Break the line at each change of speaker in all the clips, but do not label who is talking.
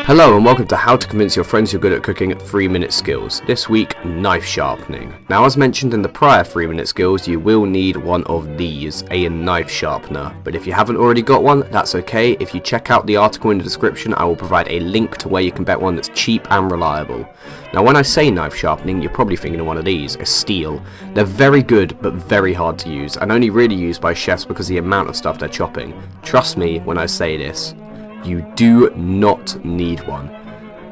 Hello and welcome to How to Convince Your Friends You're Good at Cooking 3-Minute Skills. This week, knife sharpening. Now, as mentioned in the prior 3-minute skills, you will need one of these, a knife sharpener. But if you haven't already got one, that's okay. If you check out the article in the description, I will provide a link to where you can get one that's cheap and reliable. Now, when I say knife sharpening, you're probably thinking of one of these, a steel. They're very good, but very hard to use, and only really used by chefs because of the amount of stuff they're chopping. Trust me when I say this. You do not need one.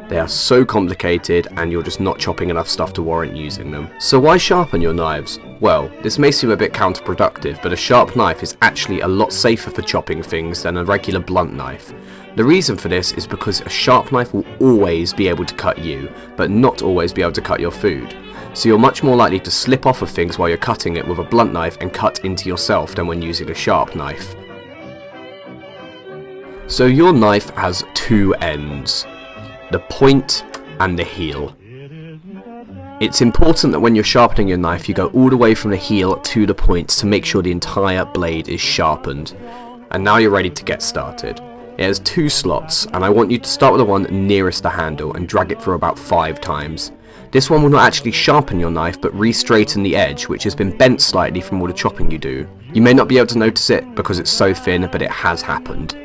They are so complicated and you're just not chopping enough stuff to warrant using them. So why sharpen your knives? Well, this may seem a bit counterproductive, but a sharp knife is actually a lot safer for chopping things than a regular blunt knife. The reason for this is because a sharp knife will always be able to cut you, but not always be able to cut your food. So you're much more likely to slip off of things while you're cutting it with a blunt knife and cut into yourself than when using a sharp knife. So your knife has two ends, the point and the heel. It's important that when you're sharpening your knife you go all the way from the heel to the point to make sure the entire blade is sharpened. And now you're ready to get started. It has two slots and I want you to start with the one nearest the handle and drag it through about 5 times. This one will not actually sharpen your knife but re-straighten the edge, which has been bent slightly from all the chopping you do. You may not be able to notice it because it's so thin, but it has happened.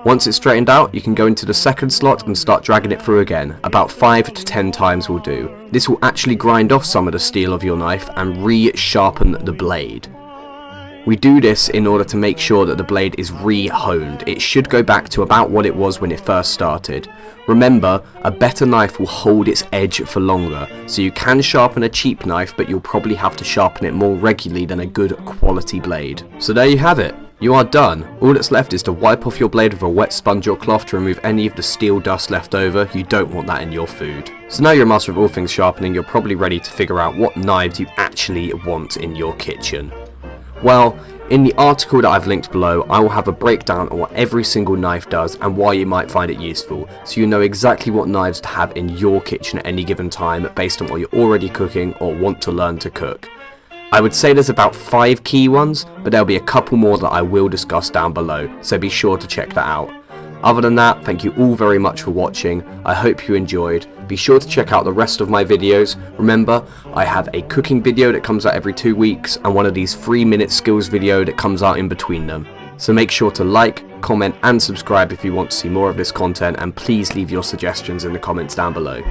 Once it's straightened out, you can go into the second slot and start dragging it through again. About 5 to 10 times will do. This will actually grind off some of the steel of your knife and re-sharpen the blade. We do this in order to make sure that the blade is re-honed. It should go back to about what it was when it first started. Remember, a better knife will hold its edge for longer, so you can sharpen a cheap knife, but you'll probably have to sharpen it more regularly than a good quality blade. So there you have it. You are done. All that's left is to wipe off your blade with a wet sponge or cloth to remove any of the steel dust left over. You don't want that in your food. So now you're a master of all things sharpening, you're probably ready to figure out what knives you actually want in your kitchen. Well, in the article that I've linked below, I will have a breakdown on what every single knife does and why you might find it useful, so you know exactly what knives to have in your kitchen at any given time based on what you're already cooking or want to learn to cook. I would say there's about 5 key ones, but there'll be a couple more that I will discuss down below, so be sure to check that out. Other than that, thank you all very much for watching. I hope you enjoyed. Be sure to check out the rest of my videos. Remember, I have a cooking video that comes out every 2 weeks and one of these 3-minute skills video that comes out in between them. So make sure to like, comment and subscribe if you want to see more of this content, and please leave your suggestions in the comments down below.